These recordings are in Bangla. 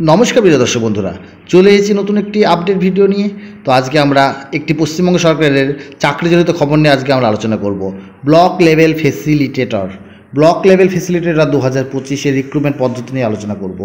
নমস্কার প্রিয় দর্শক বন্ধুরা, চলে এসেছি নতুন একটি আপডেট ভিডিও নিয়ে। তো আজকে আমরা একটি পশ্চিমবঙ্গ সরকারের চাকরিজনিত খবর নিয়ে আজকে আমরা আলোচনা করব। ব্লক লেভেল ফেসিলিটেটর 2025-এর রিক্রুটমেন্ট পদ্ধতি নিয়ে আলোচনা করব।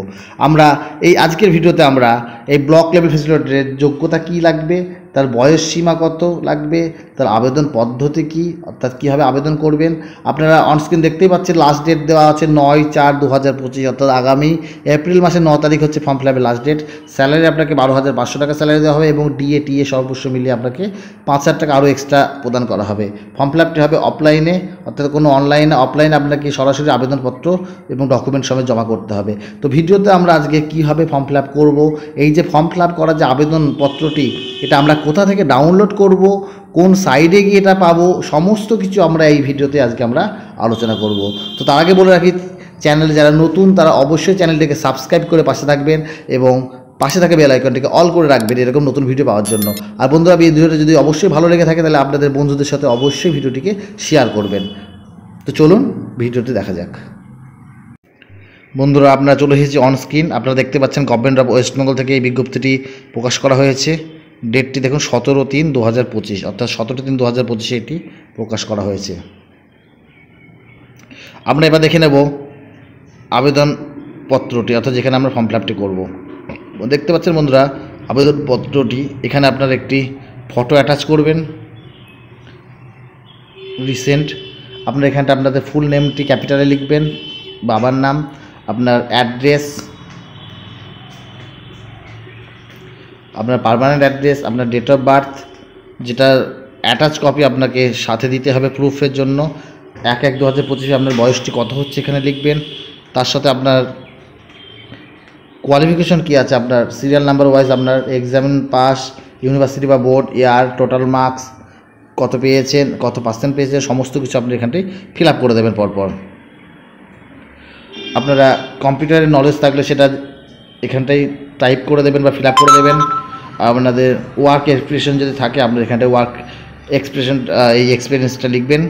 আমরা এই আজকের ভিডিওতে আমরা এই ব্লক লেভেল ফেসিলিটেটরের যোগ্যতা কী লাগবে, তার বয়স সীমা কত লাগবে, তার আবেদন পদ্ধতি কী, অর্থাৎ কীভাবে আবেদন করবেন। আপনারা অনস্ক্রিন দেখতেই পাচ্ছেন, লাস্ট ডেট দেওয়া আছে 9/4/2025, অর্থাৎ আগামী এপ্রিল মাসের 9 তারিখ হচ্ছে ফর্ম ফিল আপের লাস্ট ডেট। স্যালারি আপনাকে 12,500 টাকা স্যালারি দেওয়া হবে এবং টিএ সর্বস্ব মিলিয়ে আপনাকে 5,000 টাকা আরও এক্সট্রা প্রদান করা হবে। ফর্ম ফিল আপটি হবে অফলাইনে, অর্থাৎ কোনো অফলাইনে আপনাকে সরাসরি আবেদনপত্র এবং ডকুমেন্ট সমেত জমা করতে হবে। তো ভিডিওতে আমরা আজকে কীভাবে ফর্ম ফিল আপ করবো, এই যে ফর্ম ফিল আপ করার যে আবেদনপত্রটি, এটা আমরা কোথা থেকে ডাউনলোড করব, কোন সাইডে গিয়ে এটা পাবো, সমস্ত কিছু আমরা এই ভিডিওতে আজকে আমরা আলোচনা করব। তো তার আগে বলে রাখি, চ্যানেলে যারা নতুন তারা অবশ্যই চ্যানেলটিকে সাবস্ক্রাইব করে পাশে থাকবেন এবং পাশে থাকা বেল আইকনটিকে অল করে রাখবেন এরকম নতুন ভিডিও পাওয়ার জন্য। আর বন্ধুরা, এই ভিডিওটা যদি অবশ্যই ভালো লেগে থাকে তাহলে আপনাদের বন্ধুদের সাথে অবশ্যই ভিডিওটিকে শেয়ার করবেন। তো চলুন ভিডিওটি দেখা যাক। বন্ধুরা, আপনারা চলে এসেছি অন স্ক্রিন। আপনারা দেখতে পাচ্ছেন গভর্নমেন্ট অফ ওয়েস্ট বেঙ্গল থেকে এই বিজ্ঞপ্তিটি প্রকাশ করা হয়েছে। ডেটটি দেখুন 17/3/2025, অর্থাৎ 17/3/2025 এটি প্রকাশ করা হয়েছে। আমরা এবার দেখে নেব আবেদনপত্রটি, অর্থাৎ যেখানে আমরা ফর্ম ফিল আপটি করবো। দেখতে পাচ্ছেন বন্ধুরা, আবেদনপত্রটি এখানে আপনার একটি ফটো অ্যাটাচ করবেন রিসেন্ট। আপনার এখানটা আপনাদের ফুল নেমটি ক্যাপিটালে লিখবেন, বাবার নাম, আপনার অ্যাড্রেস, আপনার পার্মানেন্ট অ্যাড্রেস, আপনার ডেট অফ বার্থ, যেটা অ্যাটাচ কপি আপনাকে সাথে দিতে হবে প্রুফের জন্য। 1/1/2025 আপনার বয়সটি কত হচ্ছে এখানে লিখবেন। তার সাথে আপনার কোয়ালিফিকেশন কী আছে, আপনার সিরিয়াল নাম্বার ওয়াইজ আপনার এক্সামিন পাস, ইউনিভার্সিটি বা বোর্ড, ইয়ার, টোটাল মার্কস কত পেয়েছেন, কত পার্সেন্ট পেয়েছেন, সমস্ত কিছু আপনি এখানটাই ফিল আপ করে দেবেন পরপর। আপনারা কম্পিউটারের নলেজ থাকলে সেটা এখানটাই টাইপ করে দেবেন বা ফিল আপ করে দেবেন। আপনাদের ওয়ার্ক এক্সপিরিয়েন্স যদি থাকে আপনার এখানটায় ওয়ার্ক এক্সপ্রেশন, এই এক্সপিরিয়েন্সটা লিখবেন।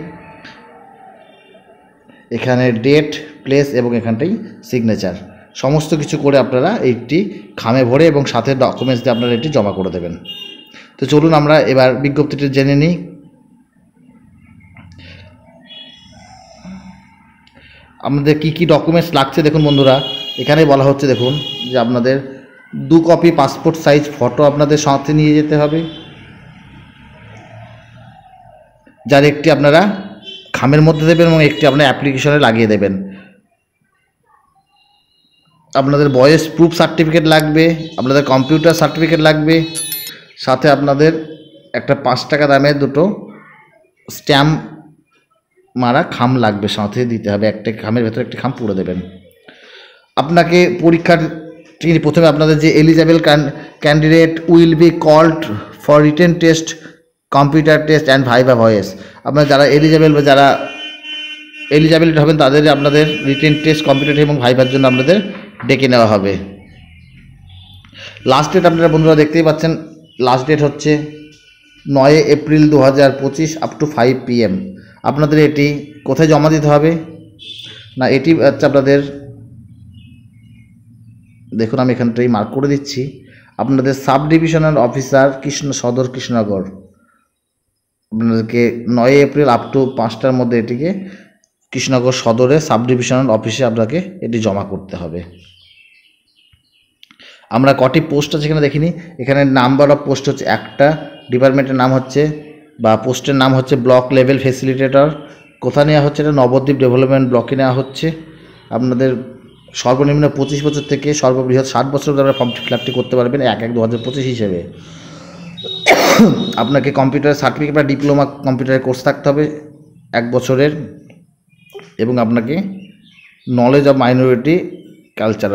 এখানে ডেট, প্লেস এবং এখানটাই সিগনেচার, সমস্ত কিছু করে আপনারা এইটি খামে ভরে এবং সাথে ডকুমেন্টস দিয়ে আপনারা এটি জমা করে দেবেন। তো চলুন আমরা এবার বিজ্ঞপ্তিটি জেনে নিই। আমাদের কি কি ডকুমেন্টস লাগছে দেখুন বন্ধুরা, এখানে বলা হচ্ছে দেখুন যে আপনাদের 2 কপি পাসপোর্ট সাইজ ফটো আপনাদের সাথে নিয়ে যেতে হবে, যার একটি আপনারা খামের মধ্যে দেবেন এবং একটি আপনার অ্যাপ্লিকেশনে লাগিয়ে দেবেন। আপনাদের বয়স প্রুফ সার্টিফিকেট লাগবে, আপনাদের কম্পিউটার সার্টিফিকেট লাগবে, সাথে আপনাদের একটা 5 টাকা দামের দুটো স্ট্যাম্প মারা খাম লাগবে, সাথে দিতে হবে। একটা খামের ভেতরে একটি খাম পুরে দেবেন। আপনাকে পরীক্ষার প্রথমে আপনাদের যে eligible candidate will be called for written test, computer test and viva voice. আপনারা যারা এলিজেবল বা যারা এলিজিবিলিটি হবেন তাদের আপনাদের রিটেন টেস্ট, কম্পিউটার এবং ভাইভার জন্য আপনাদের ডেকে নেওয়া হবে। লাস্ট ডেট আপনারা বন্ধুরা দেখতেই পাচ্ছেন, লাস্ট ডেট হচ্ছে 9 এপ্রিল 2025 up to 5 PM। আপনাদের এটি কোথায় জমা দিতে হবে না, এটি হচ্ছে আপনাদের দেখুন, আমি এখানটাই মার্ক করে দিচ্ছি, আপনাদের সাব ডিভিশনাল অফিসার সদর কৃষ্ণনগর। আপনাদেরকে 9 এপ্রিল আপ টু 5টার মধ্যে এটিকে কৃষ্ণনগর সদরে সাব ডিভিশনাল অফিসে আপনাকে এটি জমা করতে হবে। আমরা কটি পোস্ট আছে এখানে দেখিনি, এখানে নাম্বার অফ পোস্ট হচ্ছে একটা, ডিপার্টমেন্টের নাম হচ্ছে বা পোস্টের নাম হচ্ছে ব্লক লেভেল ফেসিলিটেটর। কোথায় নেওয়া হচ্ছে, এটা নবদ্বীপ ডেভেলপমেন্ট ব্লকে নেওয়া হচ্ছে। আপনাদের সর্বনিম্ন 25 বছর থেকে সর্ববৃহৎ 60 বছর ধরে ফর্ম ফিল আপটি করতে পারবেন 1/1/2025 হিসেবে। আপনাকে কম্পিউটার সার্টিফিকেট বা ডিপ্লোমা কম্পিউটারের কোর্স থাকতে হবে 1 বছরের এবং আপনাকে নলেজ অফ মাইনরিটি কালচার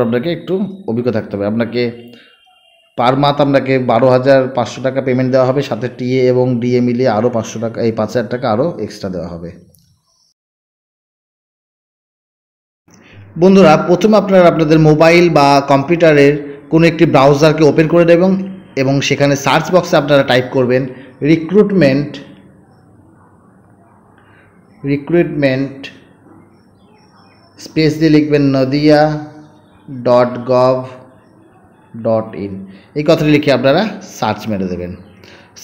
আপনাকে একটু অভিজ্ঞতা থাকতে হবে। আপনাকে পার মান্থ আপনাকে 12,500 টাকা পেমেন্ট দেওয়া হবে, সাথে টিএ এবং ডিএ মিলিয়ে আরও 500 টাকা, এই 5,000 টাকা আরও এক্সট্রা দেওয়া হবে। বন্ধুরা, প্রথমে আপনারা আপনাদের মোবাইল বা কম্পিউটারের কোনো একটি ব্রাউজারকে ওপেন করে দেবেন এবং সেখানে সার্চ বক্সে আপনারা টাইপ করবেন রিক্রুটমেন্ট স্পেস দিয়ে লিখবেন নদিয়া ndia.gov.in এই কথাটি লিখে আপনারা সার্চ মেরে দেবেন।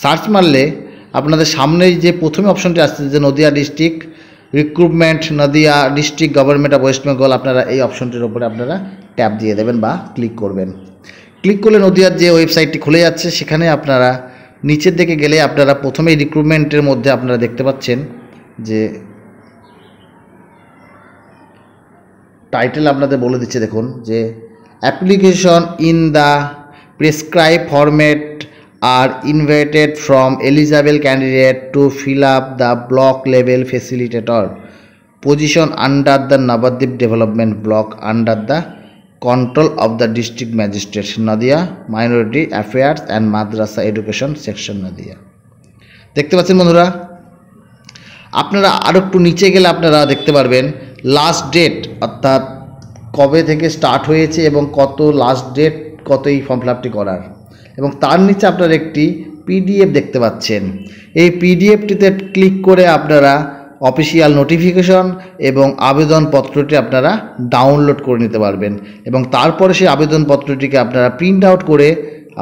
সার্চ মারলে আপনাদের সামনেই যে প্রথমে অপশনটি আসছে যে Nadia district recruitment, Nadia district government of West Bengal, আপনারা এই অপশনটির উপরে আপনারা ট্যাপ দিয়ে দেবেন বা ক্লিক করবেন। ক্লিক করলে নদিয়ার যে ওয়েবসাইটটি খুলে যাচ্ছে, সেখানে আপনারা নিচের দিকে গেলে আপনারা প্রথমেই রিক্রুটমেন্টের মধ্যে আপনারা দেখতে পাচ্ছেন যে টাইটেল আপনাদের বলে দিচ্ছে, দেখুন যে application in the prescribed format are invited from eligible candidate to fill up the block level facilitator position under the Nabadwip development block under the control of the district magistrate Nadia, minority affairs and Madrasah education section Nadia. দেখতে পাচ্ছেন বন্ধুরা, আপনারা আরও একটু নিচে গেলে আপনারা দেখতে পারবেন লাস্ট ডেট, অর্থাৎ কবে থেকে স্টার্ট হয়েছে এবং কত লাস্ট ডেট, কত এই ফর্ম ফিল আপটি করার, এবং তার নিচে আপনারা একটি পিডিএফ দেখতে পাচ্ছেন। এই পিডিএফটিতে ক্লিক করে আপনারা অফিসিয়াল নোটিফিকেশন এবং আবেদনপত্রটি আপনারা ডাউনলোড করে নিতে পারবেন এবং তারপরে সেই আবেদনপত্রটিকে আপনারা প্রিন্ট আউট করে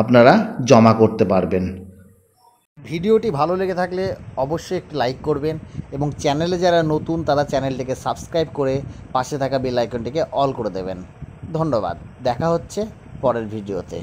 আপনারা জমা করতে পারবেন। ভিডিওটি ভালো লেগে থাকলে অবশ্যই একটি লাইক করবেন এবং চ্যানেলে যারা নতুন তারা চ্যানেলটিকে সাবস্ক্রাইব করে পাশে থাকা বেল আইকনটিকে অল করে দেবেন। ধন্যবাদ, দেখা হচ্ছে পরের ভিডিওতে।